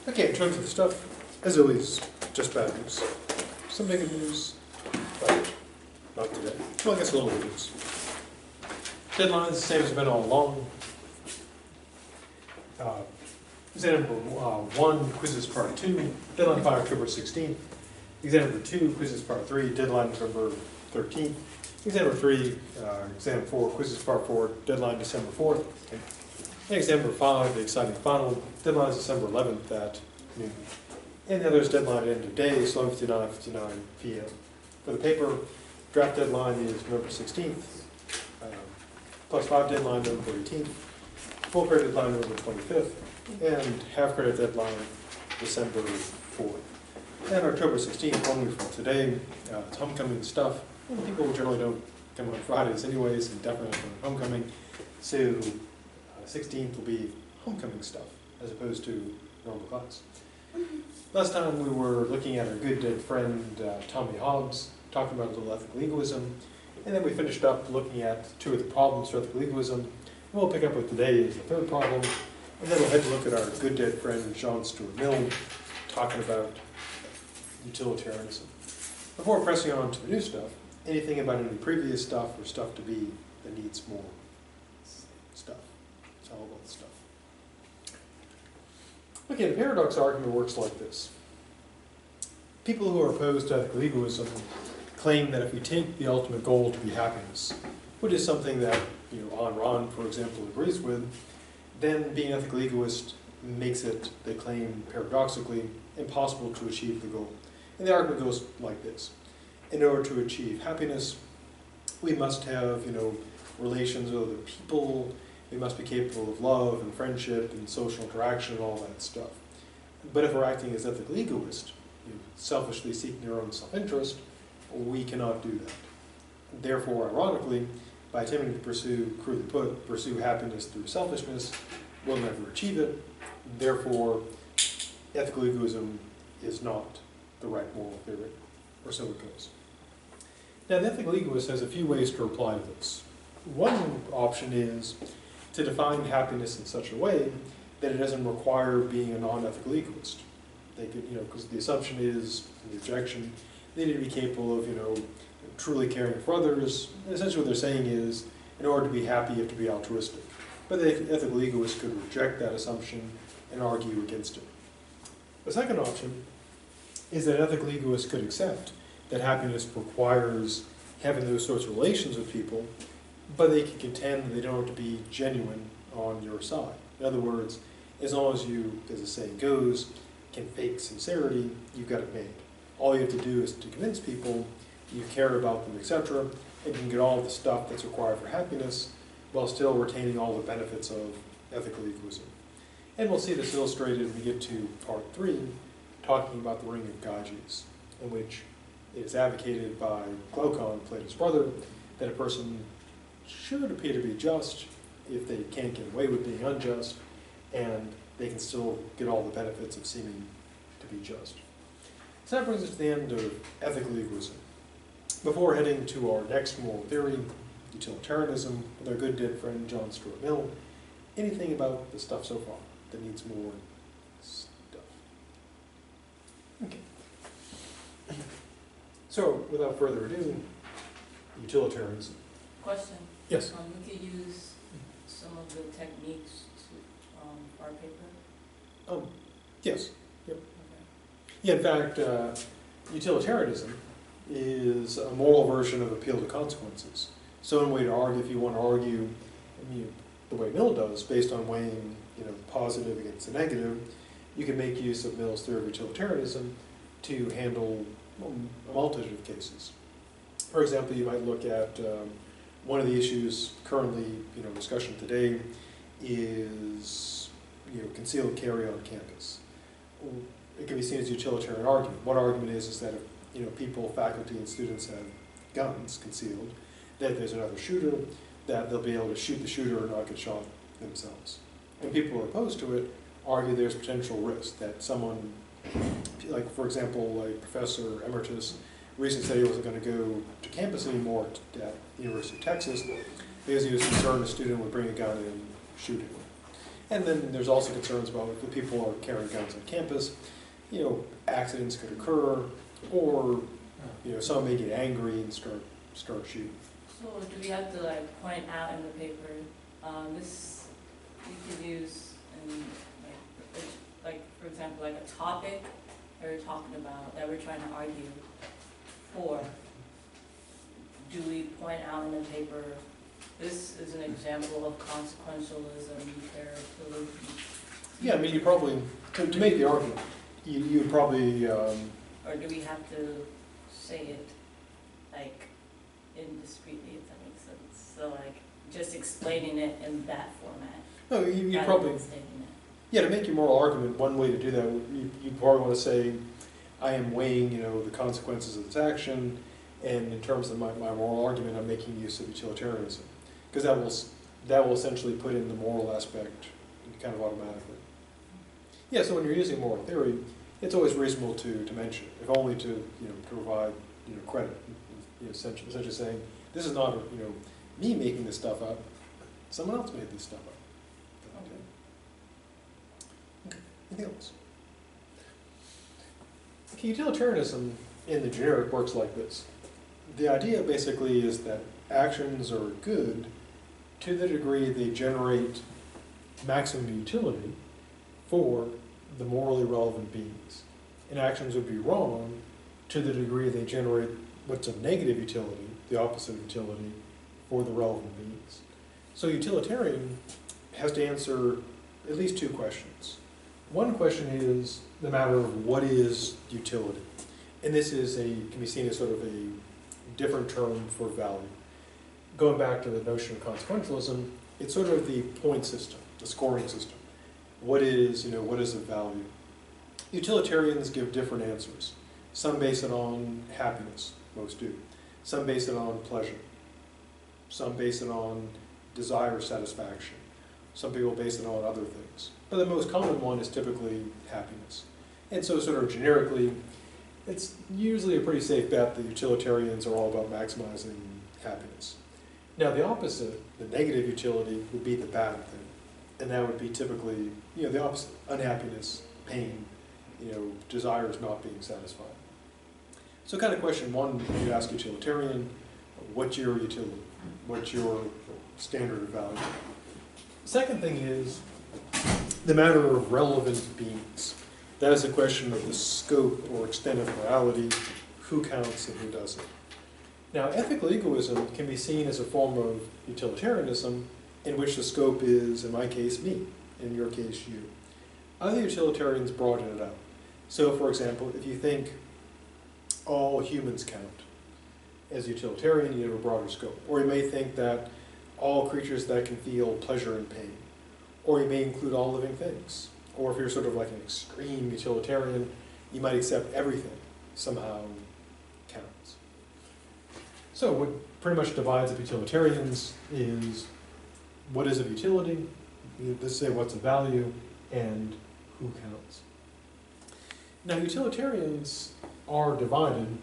Okay, in terms of the stuff, as always, just bad news. Some negative news, but not today. Well, I guess a little bit of news. Deadlines, the same as been all along. Exam number 1, quizzes part 2, deadline by October 16th. Exam number 2, quizzes part 3, deadline November 13th. Exam number 3, exam 4, quizzes part 4, deadline December 4th. And exam number 5, the exciting final, deadline is December 11th at noon. And the other's deadline at end of day, 11:59 p.m. For the paper, draft deadline is November 16th, plus 5 deadline November 18th, full credit deadline November 25th, and half credit deadline December 4th. And October 16th, only from today, it's homecoming stuff. Well, people generally don't come on Fridays anyways, and definitely not on homecoming. So 16th will be homecoming stuff, as opposed to normal class. Last time we were looking at our good dead friend Tommy Hobbes, talking about a little ethical egoism, and then we finished up looking at 2 of the problems for ethical egoism. And we'll pick up with today is the 3rd problem, and then we'll head to look at our good dead friend Stuart Mill, talking about utilitarianism. Before pressing on to the new stuff, anything about any previous stuff or stuff to be that needs more stuff? It's all about the stuff. Okay, the paradox argument works like this. People who are opposed to ethical egoism claim that if we take the ultimate goal to be happiness, which is something that Ayn Rand, for example, agrees with, then being an ethical egoist makes it, they claim paradoxically, impossible to achieve the goal. And the argument goes like this. In order to achieve happiness, we must have, relations with other people. We must be capable of love and friendship and social interaction and all that stuff. But if we're acting as ethical egoists, selfishly seeking our own self-interest, we cannot do that. Therefore, ironically, by attempting to pursue, crudely put, pursue happiness through selfishness, we'll never achieve it. Therefore, ethical egoism is not the right moral theory, or so it goes. Now, the ethical egoist has a few ways to reply to this. One option is to define happiness in such a way that it doesn't require being a non-ethical egoist. They could, because the assumption is, the objection, they need to be capable of, truly caring for others. And essentially what they're saying is, in order to be happy, you have to be altruistic. But the ethical egoist could reject that assumption and argue against it. The second option is that ethical egoists could accept that happiness requires having those sorts of relations with people, but they can contend that they don't have to be genuine on your side. In other words, as long as you, as the saying goes, can fake sincerity, you've got it made. All you have to do is to convince people you care about them, etc., and you can get all the stuff that's required for happiness while still retaining all the benefits of ethical egoism. And we'll see this illustrated when we get to part 3, talking about the ring of Gyges, in which it is advocated by Glaucon, Plato's brother, that a person should appear to be just if they can't get away with being unjust, and they can still get all the benefits of seeming to be just. So that brings us to the end of ethical egoism. Before heading to our next moral theory, utilitarianism, with our good dead friend Stuart Mill, anything about the stuff so far that needs more stuff? Okay. So, without further ado, utilitarianism. Question. Yes. We could use some of the techniques to our paper. Yes. Yep. Okay. Yeah, in fact, utilitarianism is a moral version of appeal to consequences. So, one way to argue, if you want to argue the way Mill does, based on weighing the positive against the negative, you can make use of Mill's theory of utilitarianism to handle a multitude of cases. For example, you might look at one of the issues currently, discussion today is, concealed carry on campus. It can be seen as a utilitarian argument. One argument is that if, people, faculty, and students have guns concealed, that if there's another shooter, that they'll be able to shoot the shooter or not get shot themselves. And people who are opposed to it argue there's potential risk that someone, like for example, a professor emeritus recently said he wasn't going to go to campus anymore at the University of Texas because he was concerned a student would bring a gun and shoot him. And then there's also concerns about if people are carrying guns on campus, accidents could occur, or someone may get angry and start shooting. So do we have to like point out in the paper, this you could use in like for example like a topic that we're talking about, that we're trying to argue for? Do we point out in the paper, this is an example of consequentialism, utilitarianism? Yeah, I mean, you probably, to make the argument, you would probably... or do we have to say it, like, indiscreetly, if that makes sense? So, like, just explaining it in that format. No, you rather probably... than stating it. Yeah, to make your moral argument, one way to do that, you probably want to say, I am weighing, the consequences of this action, and in terms of my moral argument, I'm making use of utilitarianism. Because that will essentially put in the moral aspect kind of automatically. Yeah, so when you're using moral theory, it's always reasonable to mention it, if only to provide credit. Essentially saying, this is not me making this stuff up, someone else made this stuff up. Okay. Anything else? Okay, utilitarianism in the generic works like this. The idea basically is that actions are good to the degree they generate maximum utility for the morally relevant beings. And actions would be wrong to the degree they generate what's of negative utility, the opposite of utility, for the relevant beings. So utilitarian has to answer at least two questions. One question is the matter of what is utility. And this can be seen as sort of a different term for value. Going back to the notion of consequentialism, it's sort of the point system, the scoring system. What is of value? Utilitarians give different answers. Some base it on happiness, most do. Some base it on pleasure. Some base it on desire satisfaction. Some people base it on other things. But the most common one is typically happiness. And so sort of generically, it's usually a pretty safe bet that utilitarians are all about maximizing happiness. Now the opposite, the negative utility, would be the bad thing. And that would be typically, the opposite, unhappiness, pain, desires not being satisfied. So kind of question one, you ask utilitarian, what's your utility? What's your standard of value? Second thing is the matter of relevant beings. That is a question of the scope or extent of morality, who counts and who doesn't. Now, ethical egoism can be seen as a form of utilitarianism in which the scope is, in my case, me, in your case, you. Other utilitarians broaden it out. So, for example, if you think all humans count, as utilitarian, you have a broader scope. Or you may think that all creatures that can feel pleasure and pain. Or you may include all living things. Or if you're sort of like an extreme utilitarian, you might accept everything somehow counts. So what pretty much divides up utilitarians is what is of utility, let's say what's of value, and who counts. Now utilitarians are divided,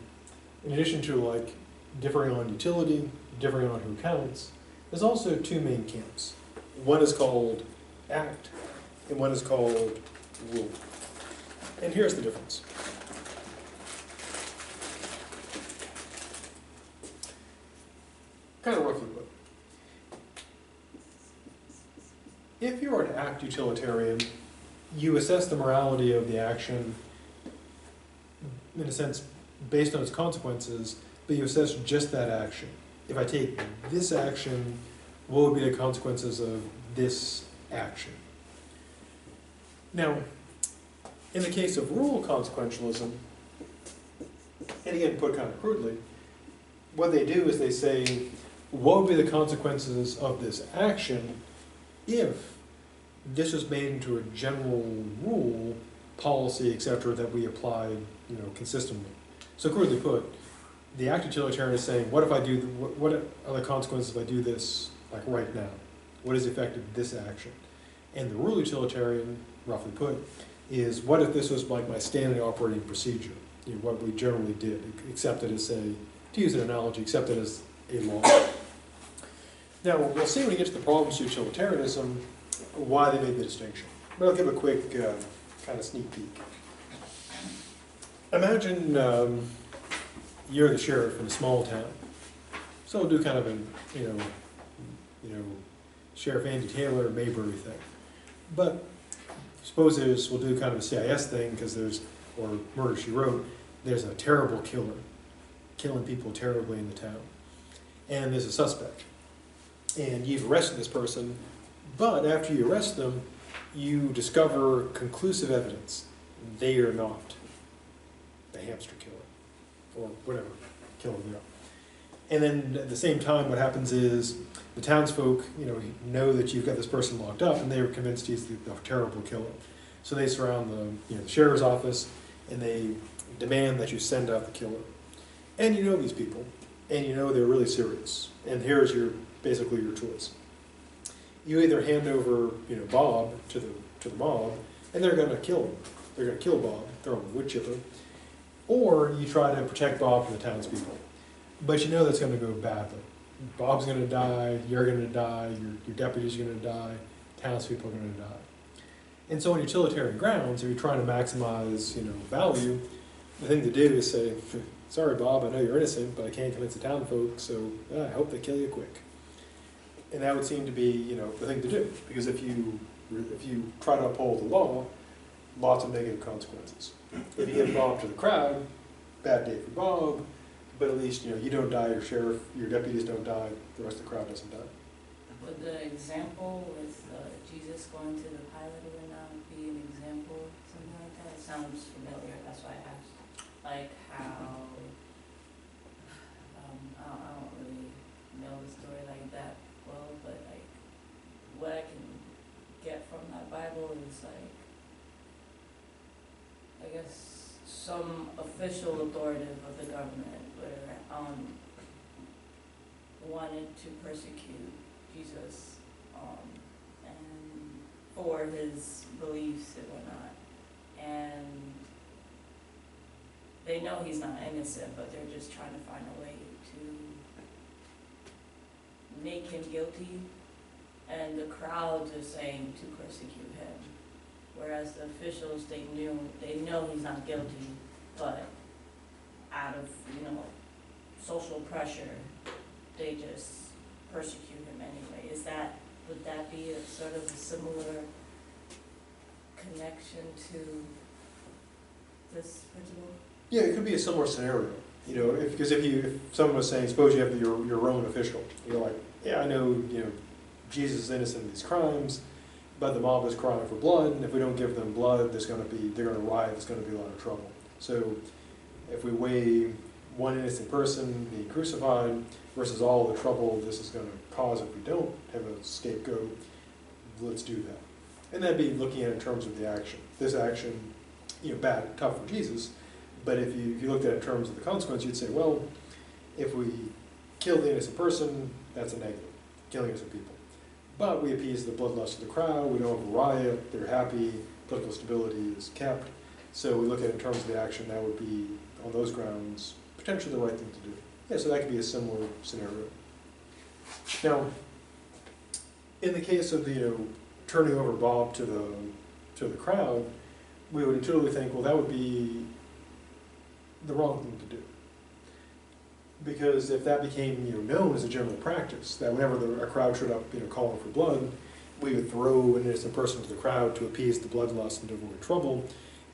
in addition to like differing on utility, differing on who counts, there's also two main camps. One is called act, and one is called rule. And here's the difference. Kind of roughly put. If you are an act utilitarian, you assess the morality of the action, in a sense, based on its consequences, but you assess just that action. If I take this action, what would be the consequences of this action? Now, in the case of rule consequentialism, and again put kind of crudely, what they do is they say, what would be the consequences of this action if this was made into a general rule, policy, etc., that we applied, consistently. So crudely put, the act utilitarian is saying, what if I do, what are the consequences if I do this, like right now? What is the effect of this action? And the rule utilitarian, roughly put, is what if this was like my standard operating procedure, what we generally did, accepted as, say, to use an analogy, accepted as a law. Now, we'll see when we get to the problems of utilitarianism why they made the distinction. But I'll give a quick kind of sneak peek. Imagine you're the sheriff in a small town. So we'll do kind of an, Sheriff Andy Taylor, Mayberry thing. But suppose we'll do kind of a CIS thing because or Murder, She Wrote, there's a terrible killer, killing people terribly in the town. And there's a suspect. And you've arrested this person, but after you arrest them, you discover conclusive evidence. They are not the hamster killer, or whatever killer they are. And then at the same time, what happens is the townsfolk, know that you've got this person locked up, and they are convinced he's the terrible killer. So they surround the sheriff's office, and they demand that you send out the killer. And you know these people, and you know they're really serious. And here's basically your choice. You either hand over, Bob to the mob, and they're going to kill him. They're going to kill Bob, throw him in the wood chipper, or you try to protect Bob from the townspeople. But you know that's going to go badly. Bob's going to die, you're going to die, your deputy's going to die, townspeople are going to die. And so on utilitarian grounds, if you're trying to maximize, value, the thing to do is say, sorry Bob, I know you're innocent, but I can't convince the town folk, so I hope they kill you quick. And that would seem to be, the thing to do, because if you try to uphold the law, lots of negative consequences. If you give Bob to the crowd, bad day for Bob, but at least, you don't die, your sheriff, your deputies don't die, the rest of the crowd doesn't die. Would the example with Jesus going to the Pilate or not be an example, something like that? It sounds familiar, that's why I asked. Like how, I don't really know the story like that well, but like what I can get from that Bible is like, I guess, some official authoritative of the government wanted to persecute Jesus and for his beliefs and whatnot. And they know he's not innocent, but they're just trying to find a way to make him guilty. And the crowds are saying to persecute him. Whereas the officials, they know he's not guilty, but out of, social pressure, they just persecute him anyway. Would that be a sort of a similar connection to this principle? Yeah, it could be a similar scenario. Because if someone was saying, suppose you have your own official, you're like, yeah, I know, Jesus is innocent of these crimes, but the mob is crying for blood, and if we don't give them blood, they're going to riot, there's going to be a lot of trouble. So if we weigh one innocent person being crucified versus all the trouble this is going to cause if we don't have a scapegoat, let's do that. And that'd be looking at it in terms of the action. This action, bad, tough for Jesus, but if you looked at it in terms of the consequence, you'd say, well, if we kill the innocent person, that's a negative, killing innocent people. But we appease the bloodlust of the crowd, we don't have a riot, they're happy, political stability is kept. So we look at it in terms of the action, that would be, on those grounds, potentially the right thing to do. Yeah, so that could be a similar scenario. Now, in the case of the turning over Bob to the crowd, we would intuitively think, well, that would be the wrong thing to do. Because if that became known as a general practice, that whenever a crowd showed up calling for blood, we would throw an innocent person to the crowd to appease the bloodlust and to avoid trouble,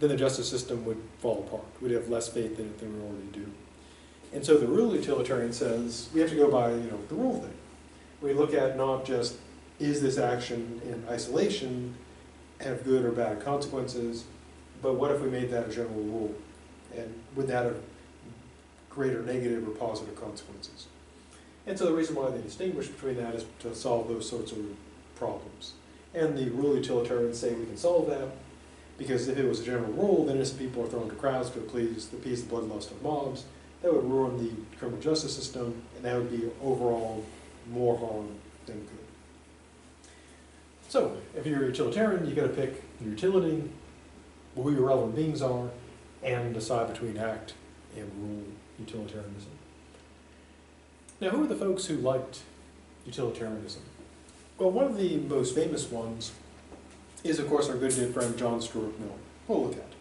then the justice system would fall apart. We'd have less faith in it than we already do. And so the real utilitarian says we have to go by the rule thing. We look at not just is this action in isolation have good or bad consequences, but what if we made that a general rule? And would that have greater negative or positive consequences? And so the reason why they distinguish between that is to solve those sorts of problems. And the rule utilitarians say we can solve that, because if it was a general rule, then innocent people are thrown to crowds to appease the bloodlust of mobs. That would ruin the criminal justice system, and that would be overall more harm than good. So, if you're a utilitarian, you've got to pick your utility, who your relevant beings are, and decide between act and rule utilitarianism. Now, who are the folks who liked utilitarianism? Well, one of the most famous ones is, of course, our good dear friend John Stuart Mill. We'll look at.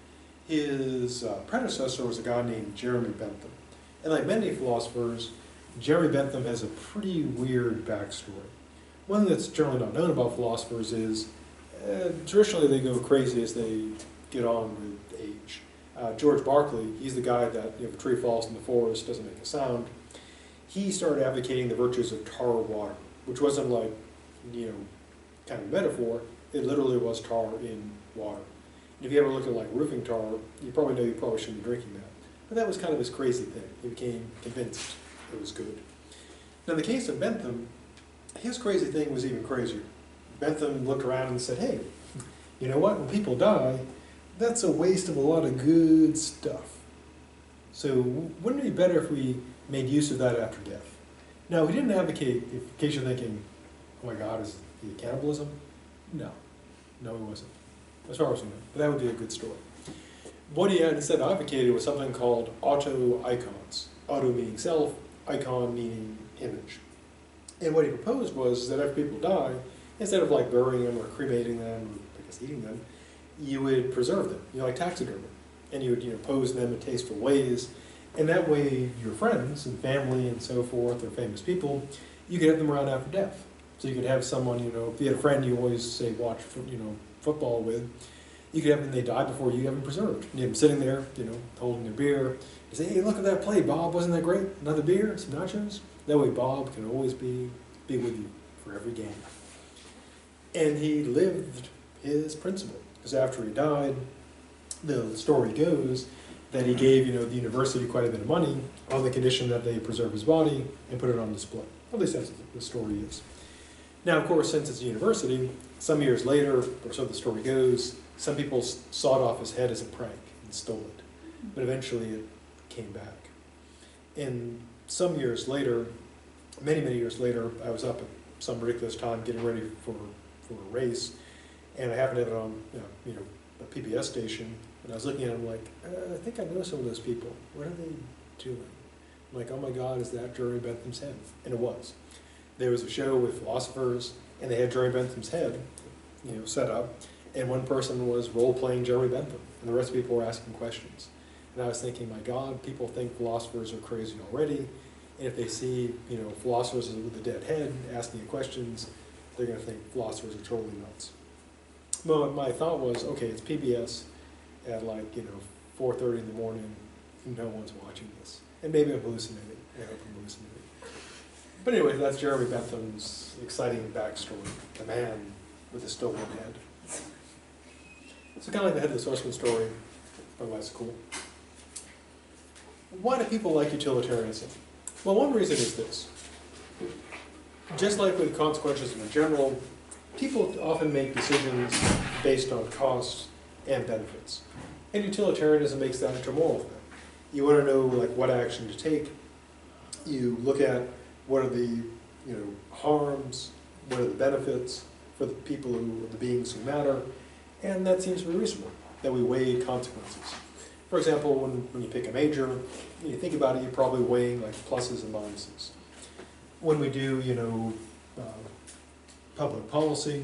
His predecessor was a guy named Jeremy Bentham. And like many philosophers, Jeremy Bentham has a pretty weird backstory. One thing that's generally not known about philosophers is traditionally they go crazy as they get on with age. George Berkeley, he's the guy that, if a tree falls in the forest, doesn't make a sound. He started advocating the virtues of tar water, which wasn't like, kind of a metaphor. It literally was tar in water. And if you ever look at like roofing tar, you probably know you probably shouldn't be drinking that. But that was kind of his crazy thing. He became convinced it was good. Now in the case of Bentham, his crazy thing was even crazier. Bentham looked around and said, hey, you know what, when people die, that's a waste of a lot of good stuff. So wouldn't it be better if we made use of that after death? Now, he didn't advocate, in case you're thinking, oh my God, is it cannibalism? No, he wasn't. As far as we know, but that would be a good story. What he had instead advocated was something called auto-icons. Auto meaning self, icon meaning image. And what he proposed was that after people die, instead of like burying them or cremating them, or I guess eating them, you would preserve them, like taxidermy. And you would pose them in tasteful ways. And that way your friends and family and so forth, or famous people, you could have them around after death. So you could have someone, if you had a friend you always say watch, football with, you could have them, they die before you have them preserved. You have them sitting there, holding their beer. You say, hey, look at that play, Bob, wasn't that great? Another beer, some nachos? That way Bob can always be with you for every game. And he lived his principle, because after he died, the story goes that he gave, the university quite a bit of money on the condition that they preserve his body and put it on display. At least that's what the story is. Now, of course, since it's a university, some years later, or so the story goes, some people sawed off his head as a prank and stole it. But eventually it came back. And some years later, many, many years later, I was up at some ridiculous time getting ready for a race, and I happened to have it on, a PBS station, and I was looking at it, I'm like, I think I know some of those people. What are they doing? I'm like, oh my God, is that Jeremy Bentham's head? And it was. There was a show with philosophers, and they had Jeremy Bentham's head, set up, and one person was role-playing Jeremy Bentham, and the rest of the people were asking questions. And I was thinking, my God, people think philosophers are crazy already, and if they see, philosophers with a dead head asking questions, they're going to think philosophers are totally nuts. Well, my thought was, okay, it's PBS at 4:30 in the morning, no one's watching this. And maybe I'm hallucinating. I hope I'm hallucinating. But anyway, that's Jeremy Bentham's exciting backstory, the man with the stolen head. So kind of like the Headless Horseman story, but that's cool. Why do people like utilitarianism? Well, one reason is this. Just like with consequentialism in general, people often make decisions based on costs and benefits. And utilitarianism makes that intermoral thing. You want to know what action to take. You look at what are the harms, what are the benefits for the people the beings who matter, and that seems to be reasonable, that we weigh consequences. For example, when you pick a major, when you think about it, you're probably weighing pluses and minuses. When we do, public policy,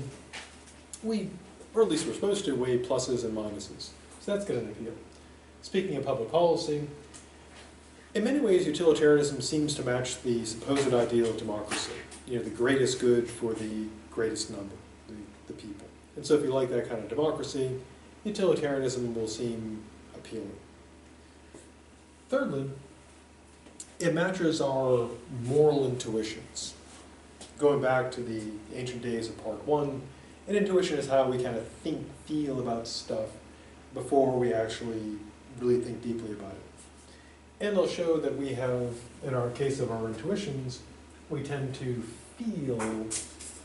or at least we're supposed to weigh pluses and minuses. So that's going to appeal. Speaking of public policy, in many ways utilitarianism seems to match the supposed ideal of democracy. The greatest good for the greatest number, the people. And so if you like that kind of democracy, utilitarianism will seem appealing. Thirdly, it matches our moral intuitions. Going back to the ancient days of part one, an intuition is how we kind of feel about stuff before we actually really think deeply about it. And they'll show that we have, in our case of our intuitions, we tend to feel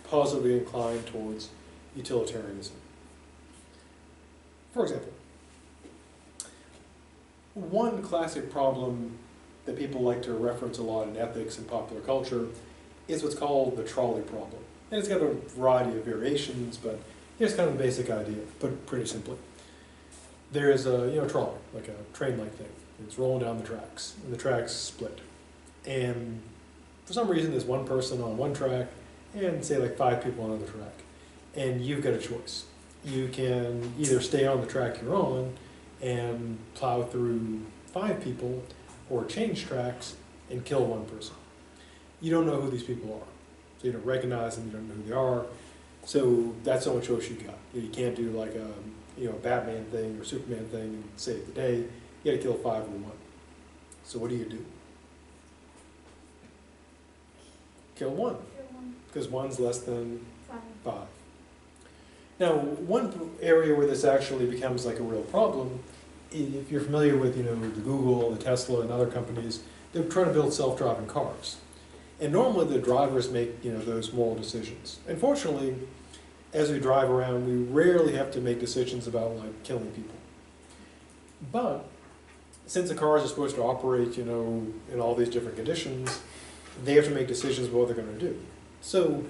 positively inclined towards utilitarianism. For example, one classic problem that people like to reference a lot in ethics and popular culture is what's called the trolley problem. And it's got a variety of variations, but here's kind of the basic idea, put pretty simply. There's a trolley, like a train-like thing. It's rolling down the tracks, and the tracks split. And for some reason, there's one person on one track and say like 5 people on the track, and you've got a choice. You can either stay on the track you're on and plow through 5 people, or change tracks and kill 1 person. You don't know who these people are, so you don't recognize them, you don't know who they are, so that's the only choice you got. You can't do like a Batman thing or Superman thing and save the day. You got to kill 5 or 1. So what do? Kill 1, because 1's less than 5. Now, one area where this actually becomes like a real problem, if you're familiar with the Google, the Tesla, and other companies, they're trying to build self-driving cars. And normally the drivers make those moral decisions. Unfortunately, as we drive around, we rarely have to make decisions about like killing people. But since the cars are supposed to operate in all these different conditions, they have to make decisions about what they're going to do. So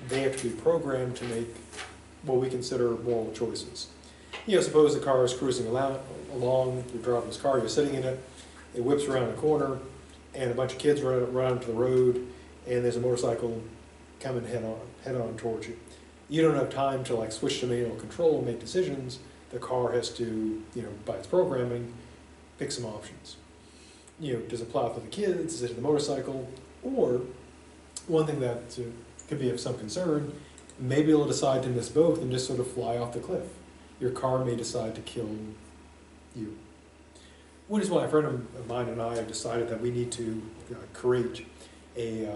they have to be programmed to make what we consider moral choices. Suppose the car is cruising along, you're driving this car, you're sitting in it, it whips around a corner, and a bunch of kids run onto the road, and there's a motorcycle coming head on towards you. You don't have time to like switch to manual control and make decisions. The car has to, by its programming, pick some options. Does it plow through the kids? Does it hit the motorcycle? Or, one thing that could be of some concern, maybe it'll decide to miss both and just sort of fly off the cliff. Your car may decide to kill you. Which is why a friend of mine and I have decided that we need to create a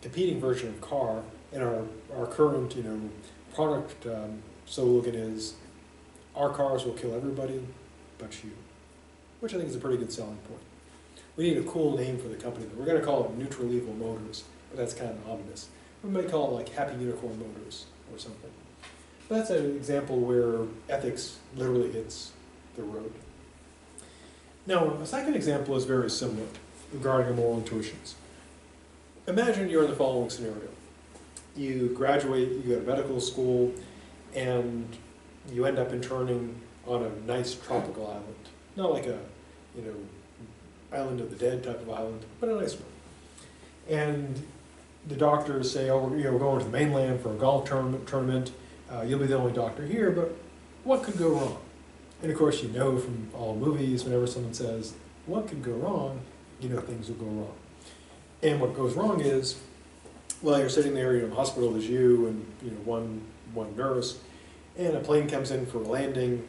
competing version of car, and our current product slogan is, our cars will kill everybody but you, which I think is a pretty good selling point. We need a cool name for the company. We're going to call it Neutral Evil Motors, but that's kind of ominous. We might call it like Happy Unicorn Motors or something. But that's an example where ethics literally hits the road. Now, a second example is very similar regarding our moral intuitions. Imagine you're in the following scenario. You graduate, you go to medical school, and you end up interning on a nice tropical island. Not like a, Island of the Dead type of island, but a nice one. And the doctors say, oh, we're going to the mainland for a golf tournament. You'll be the only doctor here, but what could go wrong? And of course, from all movies, whenever someone says, what could go wrong, things will go wrong. And what goes wrong is, well, you're sitting there, in the hospital, there's you and, one nurse, and a plane comes in for a landing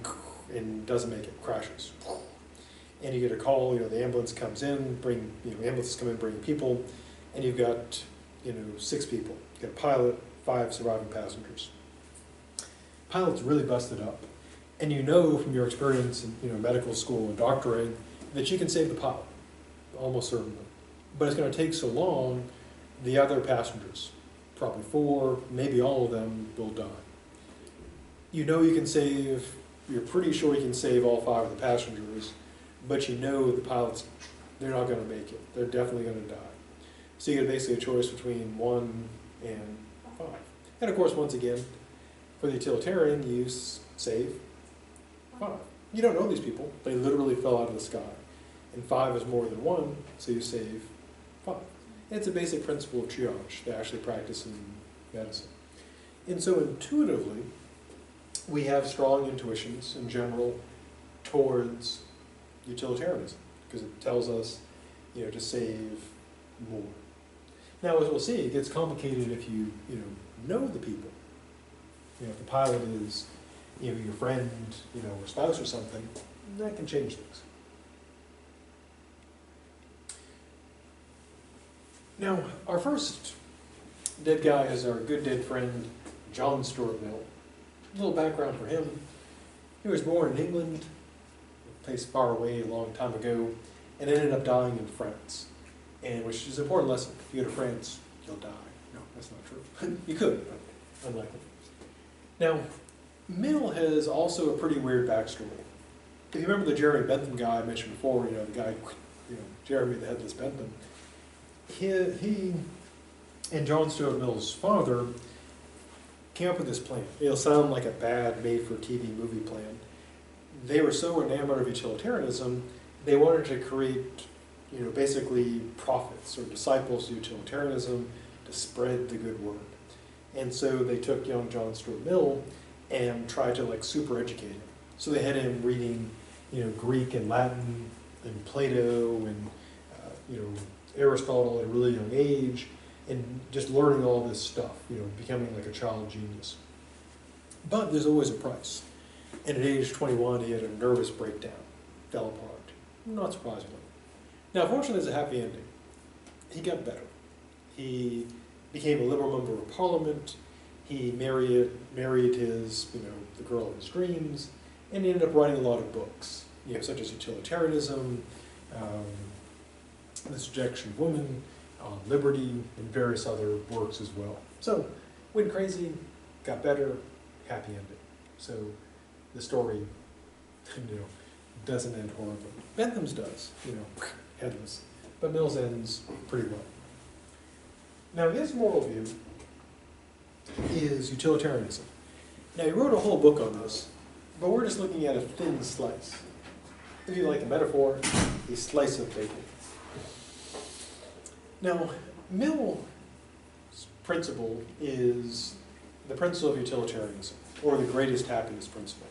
and doesn't make it, crashes. And you get a call, the ambulance comes in, ambulances come in, bring people, and you've got, 6 people. You've got a pilot, 5 surviving passengers. Pilot's really busted up. And from your experience in medical school and doctoring that you can save the pilot, almost certainly. But it's going to take so long, the other passengers, probably 4, maybe all of them, will die. You can save, you're pretty sure you can save all 5 of the passengers, but the pilots, they're not going to make it. They're definitely going to die. So you get basically a choice between 1 and 5. And of course, once again, for the utilitarian, you save 5. You don't know these people. They literally fell out of the sky. And 5 is more than 1, so you save 5. And it's a basic principle of triage they actually practice in medicine. And so intuitively, we have strong intuitions in general towards utilitarianism, because it tells us, to save more. Now, as we'll see, it gets complicated if you, know the people. If the pilot is, your friend, or spouse or something, that can change things. Now, our first dead guy is our good dead friend, John Stuart Mill. A little background for him. He was born in England, a place far away a long time ago, and ended up dying in France. And which is an important lesson. If you go to France, you'll die. No, that's not true. You could, but unlikely. Now, Mill has also a pretty weird backstory. If you remember the Jeremy Bentham guy I mentioned before, the guy, Jeremy the Headless Bentham, he and John Stuart Mill's father came up with this plan. It'll sound like a bad made-for-TV movie plan. They were so enamored of utilitarianism, they wanted to create, basically prophets or disciples of utilitarianism to spread the good word. And so they took young John Stuart Mill and tried to like super educate him. So they had him reading, Greek and Latin and Plato and, Aristotle at a really young age, and just learning all this stuff, becoming like a child genius. But there's always a price. And at age 21, he had a nervous breakdown, fell apart, not surprisingly. Now, fortunately, there's a happy ending. He got better. He became a liberal member of parliament. He married his, the girl of his dreams, and he ended up writing a lot of books, such as Utilitarianism, This Objection of Woman, Liberty, and various other works as well. So, went crazy, got better, happy ending. So, the story, doesn't end horribly. Bentham's does, Headless. But Mill's ends pretty well. Now, his moral view is utilitarianism. Now, he wrote a whole book on this, but we're just looking at a thin slice. If you like the metaphor, a slice of bacon. Now, Mill's principle is the principle of utilitarianism, or the greatest happiness principle.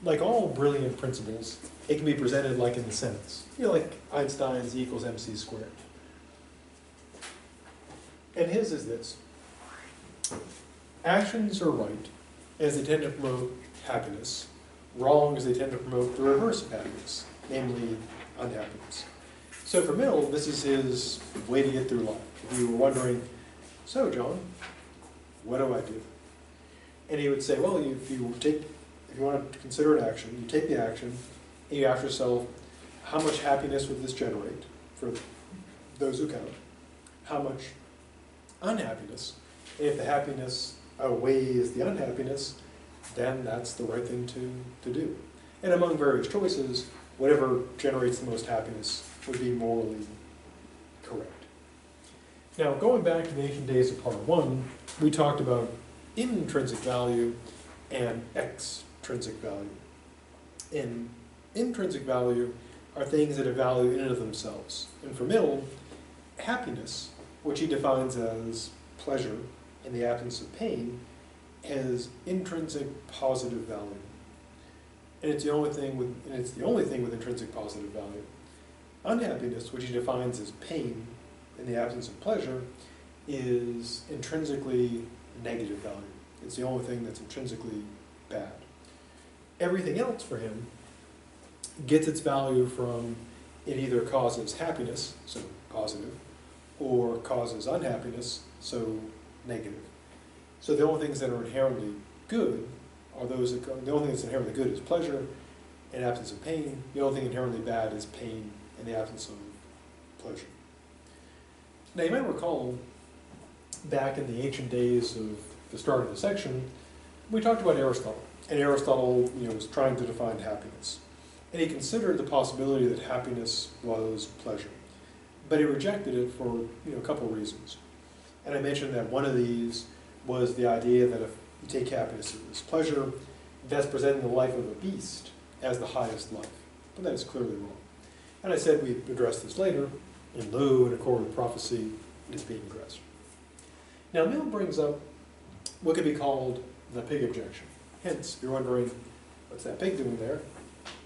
Like all brilliant principles, it can be presented like in the sentence. Like Einstein's E equals mc squared. And his is this: actions are right as they tend to promote happiness, wrong as they tend to promote the reverse of happiness, namely unhappiness. So for Mill, this is his way to get through life. If you were wondering, so John, what do I do? And he would say, well, if you want to consider an action, you take the action, and you ask yourself, how much happiness would this generate for those who count? How much unhappiness? And if the happiness outweighs the unhappiness, then that's the right thing to do. And among various choices, whatever generates the most happiness would be morally correct. Now, going back to the ancient days of part 1, we talked about intrinsic value and extrinsic value. And intrinsic value are things that have value in and of themselves. And for Mill, happiness, which he defines as pleasure in the absence of pain, has intrinsic positive value. And it's the only thing with intrinsic positive value. Unhappiness, which he defines as pain in the absence of pleasure, is intrinsically negative value. It's the only thing that's intrinsically bad. Everything else for him gets its value from it either causes happiness, so positive, or causes unhappiness, so negative. So the only things that are inherently good are those that the only thing that's inherently good is pleasure in absence of pain. The only thing inherently bad is pain in the absence of pleasure. Now you might recall back in the ancient days of the start of the section, we talked about Aristotle. And Aristotle, was trying to define happiness. And he considered the possibility that happiness was pleasure. But he rejected it for, a couple of reasons. And I mentioned that one of these was the idea that if you take happiness as pleasure, that's presenting the life of a beast as the highest life. But that is clearly wrong. And I said we'd address this later. In lieu, in accord with prophecy, it is being addressed. Now, Mill brings up what could be called the pig objection. Hence, if you're wondering, what's that pig doing there?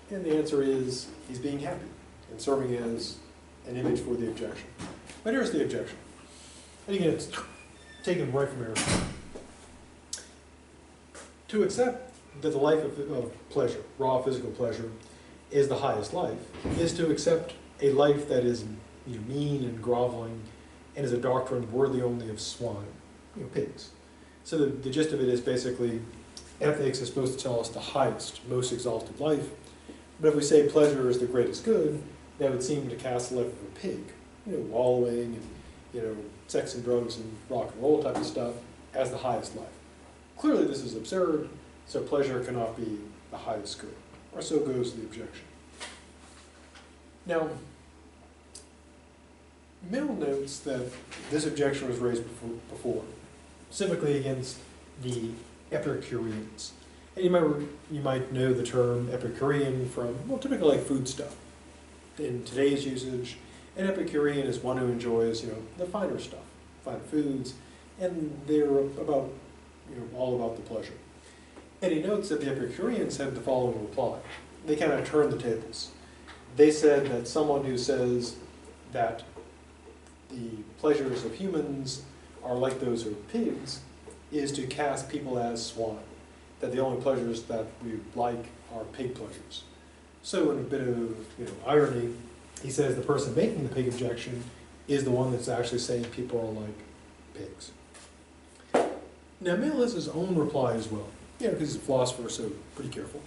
And the answer is, he's being happy and serving as an image for the objection. But here's the objection. And again, it's taken right from Aristotle. To accept that the life of pleasure, raw physical pleasure, is the highest life, is to accept a life that is mean and groveling and is a doctrine worthy only of swine, pigs. So the gist of it is basically ethics is supposed to tell us the highest, most exalted life. But if we say pleasure is the greatest good, that would seem to cast the life of a pig, wallowing and sex and drugs and rock and roll type of stuff as the highest life. Clearly this is absurd, so pleasure cannot be the highest good, or so goes the objection. Now, Mill notes that this objection was raised before, specifically against the Epicureans. And you might know the term Epicurean from, typically like food stuff. In today's usage, an Epicurean is one who enjoys, the finer stuff, fine foods, and they're about, all about the pleasure. And he notes that the Epicureans had the following reply. They kind of turned the tables. They said that someone who says that the pleasures of humans are like those of pigs is to cast people as swine, that the only pleasures that we like are pig pleasures. So in a bit of irony, he says the person making the pig objection is the one that's actually saying people are like pigs. Now Mill has his own reply as well, because he's a philosopher, so pretty careful.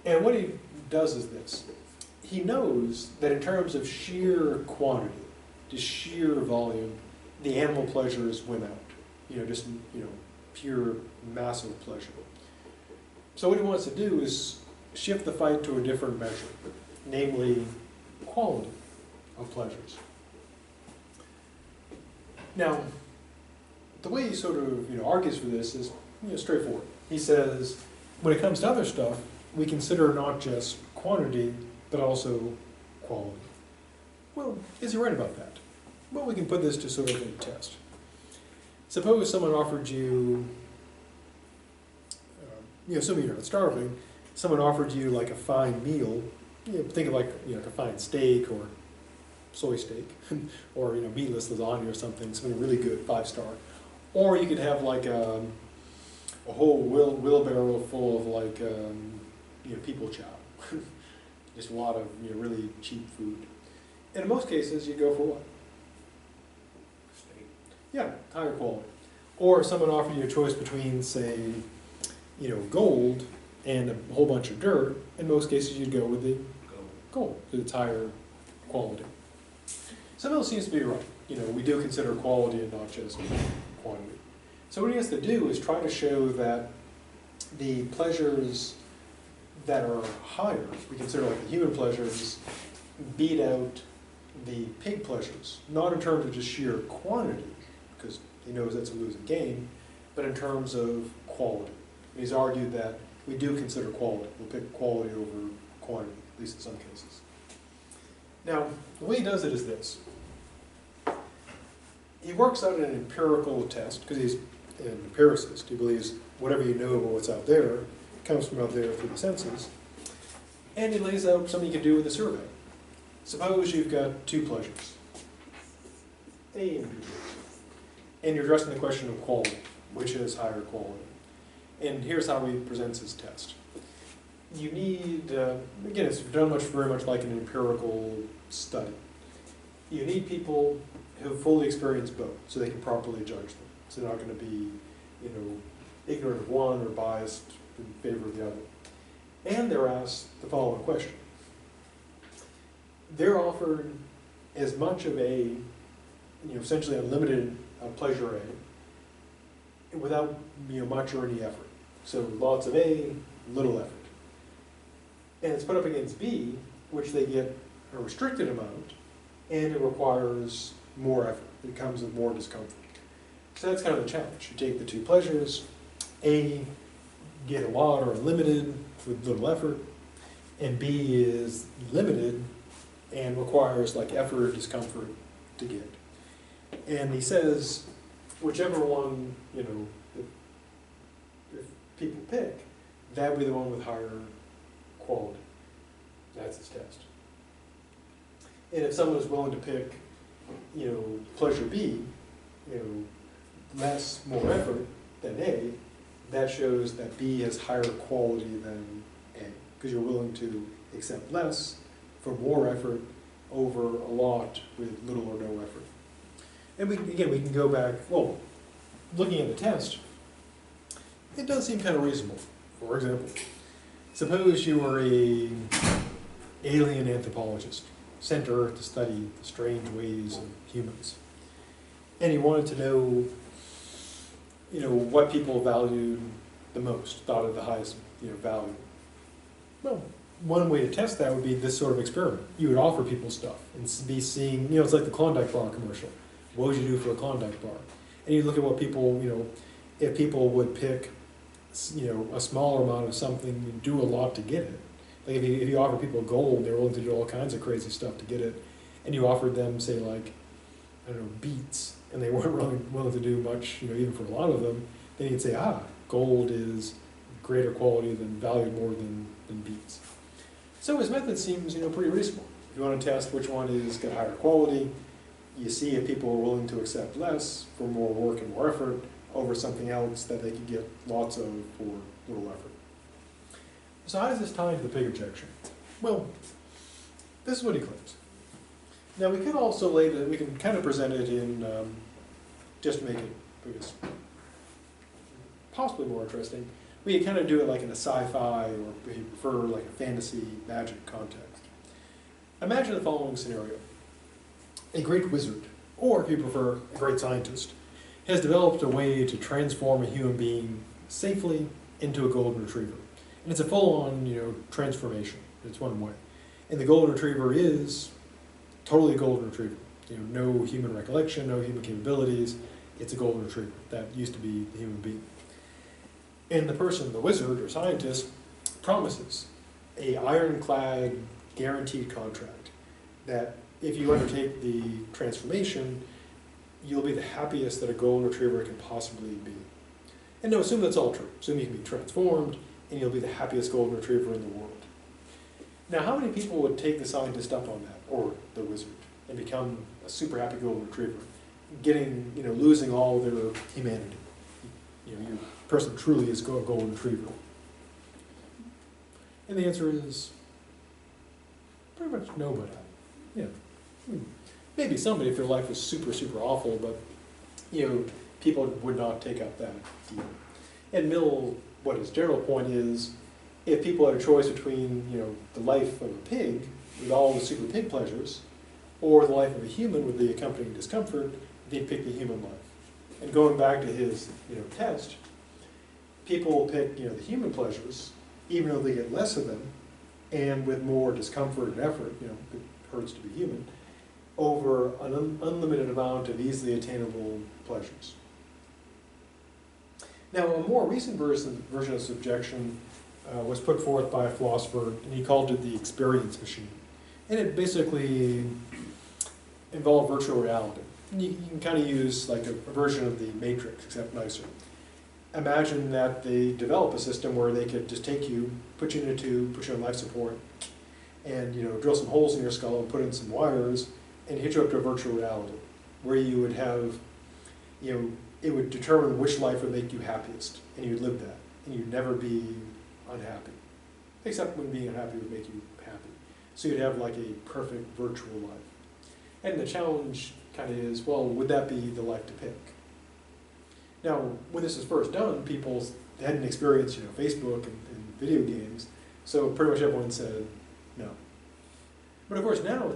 And what he does is this. He knows that in terms of sheer quantity, just sheer volume, the animal pleasures win out. Just pure massive pleasure. So what he wants to do is shift the fight to a different measure, namely quality of pleasures. Now, the way he sort of argues for this is straightforward. He says, when it comes to other stuff, we consider not just quantity, but also quality. Well, is he right about that? Well, we can put this to sort of a test. Suppose someone offered you, assuming you're not starving, someone offered you like a fine meal, think of like a fine steak or soy steak, or meatless lasagna or something really good, 5-star. Or you could have like a whole wheelbarrow full of like people chow, just a lot of really cheap food. And in most cases, you go for what? Steak. Yeah, higher quality. Or if someone offered you a choice between, say, gold and a whole bunch of dirt, in most cases you'd go with the gold, because it's higher quality. So Mill seems to be right. We do consider quality and not just quantity. So what he has to do is try to show that the pleasures that are higher, we consider like the human pleasures, beat out the pig pleasures, not in terms of just sheer quantity, because he knows that's a losing game, but in terms of quality. And he's argued that we do consider quality. We'll pick quality over quantity, at least in some cases. Now, the way he does it is this. He works out an empirical test, because he's an empiricist. He believes whatever you know about what's out there comes from out there through the senses. And he lays out something you can do with a survey. Suppose you've got two pleasures, A and B, and you're addressing the question of quality, which is higher quality. And here's how he presents his test. You need, again, it's done very much like an empirical study. You need people who fully experience both, so they can properly judge them. So they're not going to be, ignorant of one or biased in favor of the other. And they're asked the following question. They're offered as much of a, essentially unlimited pleasure A, without much or any effort. So lots of A, little effort. And it's put up against B, which they get a restricted amount, and it requires more effort. It comes with more discomfort. So that's kind of the challenge. You take the two pleasures, A, get a lot or unlimited with little effort, and B is limited and requires like effort or discomfort to get. And he says, whichever one, if people pick, that would be the one with higher quality. That's his test. And if someone is willing to pick, pleasure B, less, more effort than A, that shows that B has higher quality than A, because you're willing to accept less for more effort over a lot with little or no effort. And we can go back, well, looking at the test, it does seem kind of reasonable. For example, suppose you were an alien anthropologist, sent to Earth to study the strange ways of humans. And you wanted to know, what people valued the most, thought of the highest, value. Well, one way to test that would be this sort of experiment. You would offer people stuff and be seeing, it's like the Klondike bar commercial. What would you do for a Klondike bar? And you look at what people, if people would pick, a smaller amount of something and do a lot to get it. Like if you offer people gold, they're willing to do all kinds of crazy stuff to get it. And you offered them, say, like, beets and they weren't willing to do much, even for a lot of them, then you'd say, gold is greater quality than valued more than beets. So his method seems, pretty reasonable. If you want to test which one is got higher quality, you see if people are willing to accept less for more work and more effort over something else that they could get lots of for little effort. So how does this tie into the pig objection? Well, this is what he claims. Now we can also we can kind of present it in, just to make it, I guess, possibly more interesting, we can kind of do it like in a sci-fi, or if you prefer, like a fantasy magic context. Imagine the following scenario. A great wizard, or if you prefer, a great scientist, has developed a way to transform a human being safely into a golden retriever. And it's a full-on, transformation. It's one way. And the golden retriever is totally a golden retriever. No human recollection, no human capabilities. It's a golden retriever. That used to be the human being. And the person, the wizard or scientist, promises a ironclad, guaranteed contract that if you undertake the transformation, you'll be the happiest that a golden retriever can possibly be. And no, assume that's all true. Assume you can be transformed, and you'll be the happiest golden retriever in the world. Now, how many people would take the scientist up on that, or the wizard, and become a super happy golden retriever, losing all their humanity? Your person truly is a golden retriever. And the answer is pretty much nobody. Maybe somebody if their life was super, super awful, but people would not take up that deal. And what his general point is, if people had a choice between the life of a pig with all the super pig pleasures, or the life of a human with the accompanying discomfort, they'd pick the human life. And going back to his test, people will pick the human pleasures, even though they get less of them, and with more discomfort and effort, it hurts to be human, over an unlimited amount of easily attainable pleasures. Now, a more recent version of this objection was put forth by a philosopher, and he called it the experience machine. And it basically involved virtual reality. And you can kind of use like a version of the Matrix, except nicer. Imagine that they develop a system where they could just take you, put you in a tube, put you on life support, and drill some holes in your skull and put in some wires, and hit you up to a virtual reality, where you would have, it would determine which life would make you happiest, and you'd live that, and you'd never be unhappy, except when being unhappy would make you happy. So you'd have like a perfect virtual life. And the challenge kind of is, well, would that be the life to pick? Now, when this was first done, people hadn't experienced, Facebook and video games, so pretty much everyone said no. But of course now,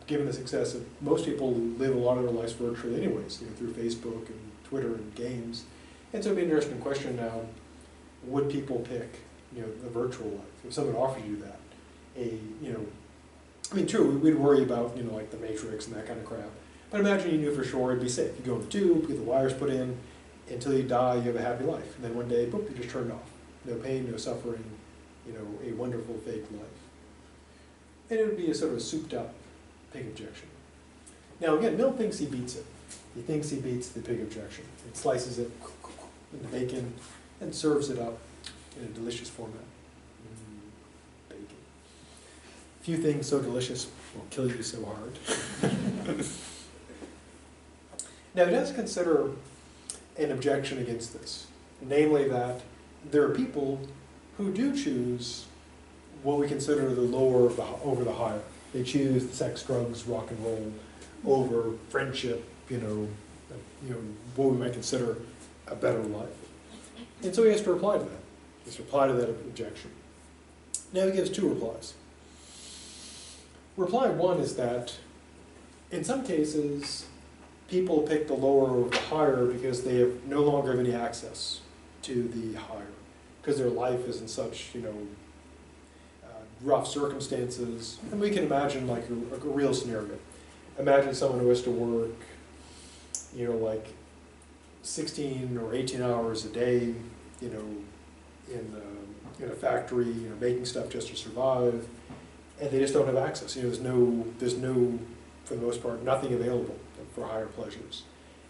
given the success of most people live a lot of their lives virtually anyways, through Facebook and Twitter and games. And so it'd be an interesting question now, would people pick, the virtual life? If someone offered you that, true, we'd worry about, like the Matrix and that kind of crap. But imagine you knew for sure it'd be safe. You go in the tube, get the wires put in, until you die, you have a happy life. And then one day, boop, you just turn off. No pain, no suffering, a wonderful fake life. And it would be a sort of souped up pig objection. Now again, Mill thinks he beats it. He thinks he beats the pig objection. He slices it into bacon and serves it up in a delicious format. Bacon. Few things so delicious will kill you so hard. Now he does consider an objection against this, namely that there are people who do choose what we consider the lower over the higher. They choose sex, drugs, rock and roll over friendship, what we might consider a better life. And so he has to reply to that. He has to reply to that objection. Now he gives two replies. Reply one is that in some cases, people pick the lower over the higher because they have no longer have any access to the higher, because their life is in such, rough circumstances. And we can imagine like a real scenario. Imagine someone who has to work, like 16 or 18 hours a day, in a factory, making stuff just to survive, and they just don't have access. There's no, for the most part, nothing available for higher pleasures.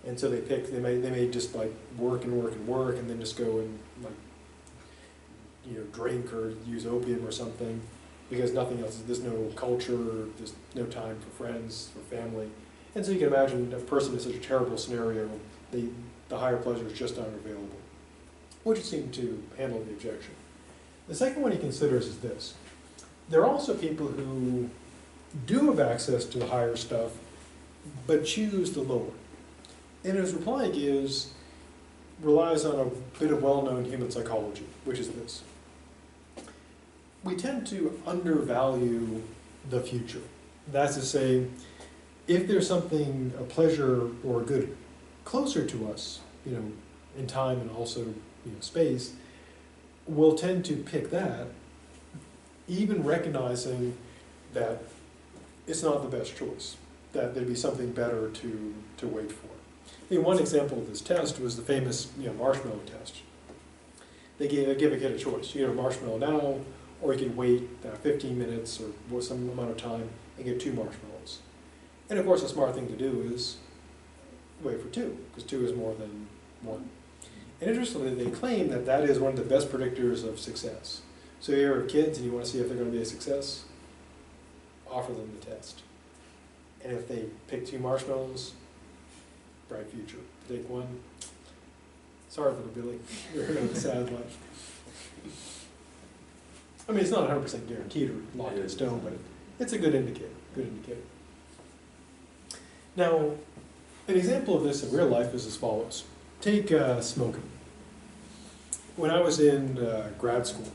And so they may just like work and work and work, and then just go and like, you know, drink or use opium or something, because nothing else, there's no culture, there's no time for friends, for family. And so you can imagine a person in such a terrible scenario, the higher pleasures just aren't available, which would seem to handle the objection. The second one he considers is this. There are also people who do have access to the higher stuff, but choose the lower. And his reply relies on a bit of well-known human psychology, which is this. We tend to undervalue the future. That's to say, if there's something, a pleasure or a good closer to us, you know, in time and also, you know, space, we'll tend to pick that, even recognizing that it's not the best choice, that there'd be something better to wait for. I mean, one example of this test was the famous, you know, marshmallow test. They give a kid a choice. You get a marshmallow now, or you can wait 15 minutes or some amount of time and get 2 marshmallows. And of course, the smart thing to do is wait for 2, because 2 is more than 1. And interestingly, they claim that that is one of the best predictors of success. So you have kids and you want to see if they're going to be a success, offer them the test. And if they pick 2 marshmallows, bright future. Take 1, sorry little Billy, you're going to have a sad life. I mean, it's not 100% guaranteed or locked in stone, but it's a good indicator. Now, an example of this in real life is as follows. Take smoking. When I was in grad school,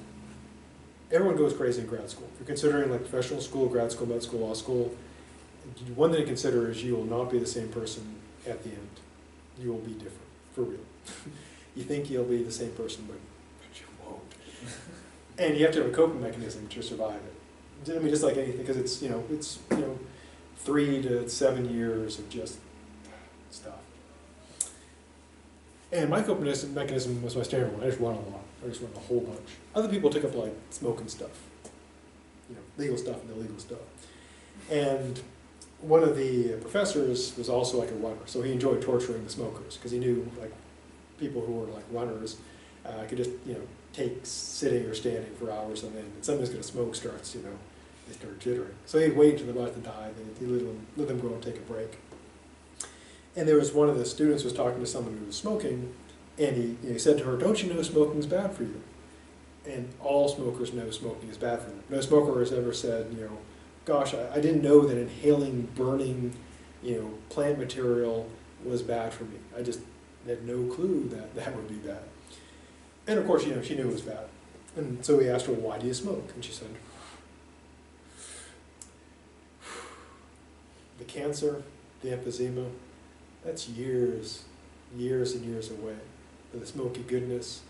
everyone goes crazy in grad school. If you're considering like professional school, grad school, med school, law school, one thing to consider is you will not be the same person at the end. You will be different, for real. You think you'll be the same person, but you won't. And you have to have a coping mechanism to survive it. I mean, just like anything, because it's 3 to 7 years of just stuff. And my coping mechanism was my standard one. I just run a lot. I just run a whole bunch. Other people took up like smoking stuff, legal stuff and illegal stuff. And one of the professors was also like a runner, so he enjoyed torturing the smokers because he knew like people who were like runners could just take sitting or standing for hours, and then somebody's going to smoke starts, they start jittering. So he'd wait until they're about to die, then he'd let them go and take a break. And there was one of the students was talking to someone who was smoking, and he said to her, "Don't you know smoking's bad for you?" And all smokers know smoking is bad for them. No smoker has ever said, "Gosh, I didn't know that inhaling burning, plant material was bad for me. I just had no clue that that would be bad." And of course, she knew it was bad. And so he asked her, "Why do you smoke?" And she said, "The cancer, the emphysema, that's years and years away. But the smoky goodness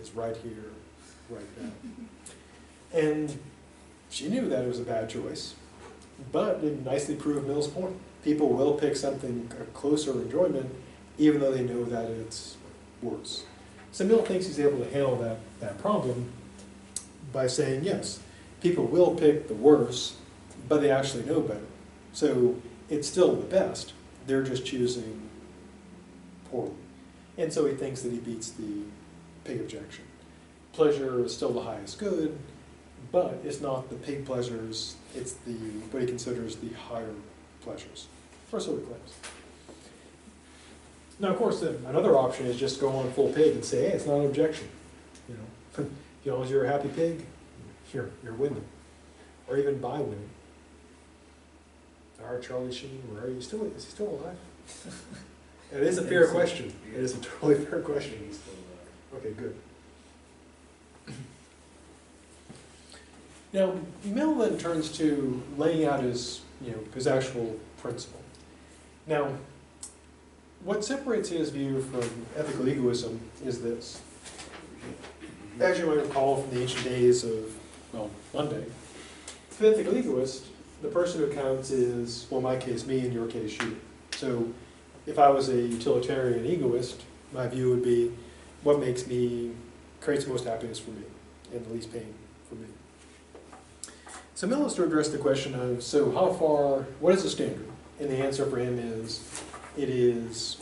is right here, right now." And she knew that it was a bad choice, but it nicely proved Mill's point. People will pick something, a closer enjoyment, even though they know that it's worse. So Mill thinks he's able to handle that problem by saying, yes, people will pick the worse, but they actually know better. So it's still the best, they're just choosing poorly. And so he thinks that he beats the pig objection. Pleasure is still the highest good, but it's not the pig pleasures, it's what he considers the higher pleasures. Or so he claims. Now, of course, another option is just go on full pig and say, hey, it's not an objection. As long as you're a happy pig, you're winning. Or even by winning. Our Charlie Sheen, where are you? Is he still alive? It is a fair question. It is a totally fair question. He's still alive. Okay, good. Now, Mill then turns to laying out his actual principle. Now, what separates his view from ethical egoism is this. As you might recall from the ancient days of, Monday, the ethical egoist, the person who counts is, well, in my case, me, in your case, you. So if I was a utilitarian egoist, my view would be what creates the most happiness for me and the least pain for me. So Mill has to address the question of, so how far, what is the standard? And the answer for him is, it is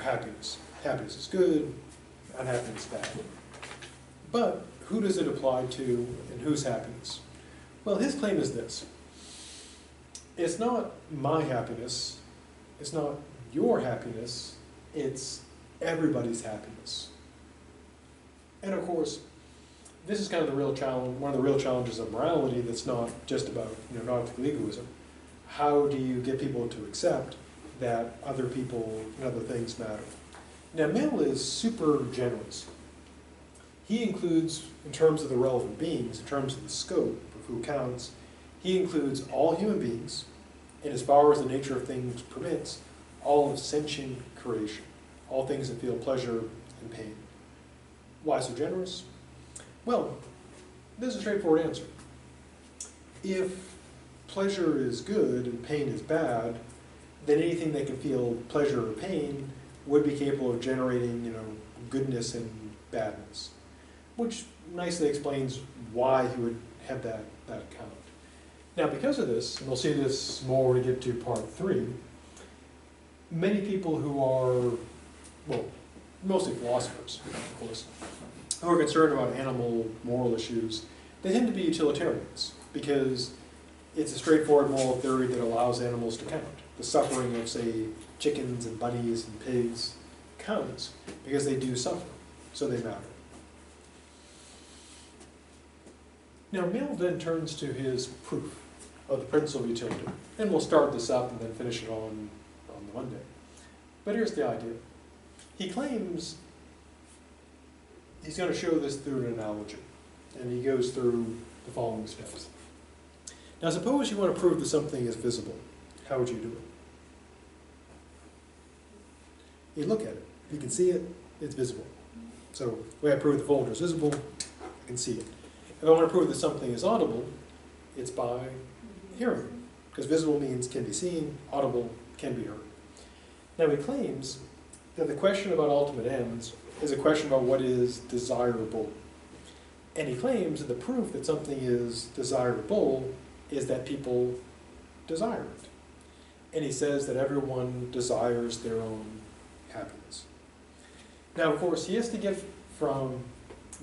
happiness. Happiness is good, unhappiness is bad. But who does it apply to, and whose happiness? Well, his claim is this. It's not my happiness, it's not your happiness, it's everybody's happiness. And of course, this is kind of the real challenge, one of the real challenges of morality that's not just about non-ethical egoism. How do you get people to accept that other people and other things matter? Now, Mill is super generous. He includes, in terms of the relevant beings, in terms of the scope of who counts, he includes all human beings, and as far as the nature of things permits, all of sentient creation, all things that feel pleasure and pain. Why so generous? Well, there's a straightforward answer. If pleasure is good and pain is bad, then anything that can feel pleasure or pain would be capable of generating, goodness and badness, which nicely explains why he would have that account. Now, because of this, and we'll see this more when we get to part 3, many people who are, well, mostly philosophers, of course, who are concerned about animal moral issues, they tend to be utilitarians, because it's a straightforward moral theory that allows animals to count. The suffering of, say, chickens and bunnies and pigs counts because they do suffer, so they matter. Now, Mill then turns to his proof of the principle of utility, and we'll start this up and then finish it on the Monday. But here's the idea. He claims he's going to show this through an analogy, and he goes through the following steps. Now, suppose you want to prove that something is visible. How would you do it? You look at it. If you can see it, it's visible. So the way I prove the folder is visible, I can see it. If I want to prove that something is audible, it's by hearing it. Because visible means can be seen, audible can be heard. Now, he claims that the question about ultimate ends is a question about what is desirable. And he claims that the proof that something is desirable is that people desire it. And he says that everyone desires their own happiness. Now, of course, he has to get from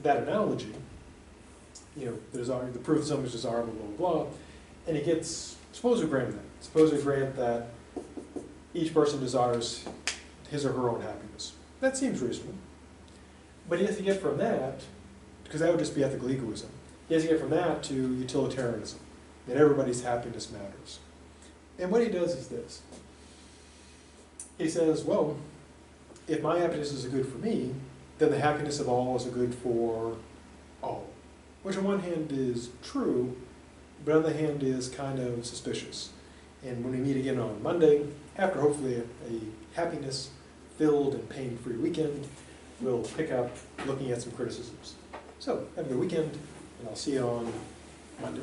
that analogy, the proof that something is desirable, blah, blah, blah, and he gets, suppose we grant that. Suppose we grant that each person desires his or her own happiness. That seems reasonable. But he has to get from that, because that would just be ethical egoism, he has to get from that to utilitarianism, that everybody's happiness matters. And what he does is this. He says, well, if my happiness is a good for me, then the happiness of all is a good for all. Which on one hand is true, but on the other hand is kind of suspicious. And when we meet again on Monday, after hopefully a happiness-filled and pain-free weekend, we'll pick up looking at some criticisms. So, have a good weekend, and I'll see you on Monday.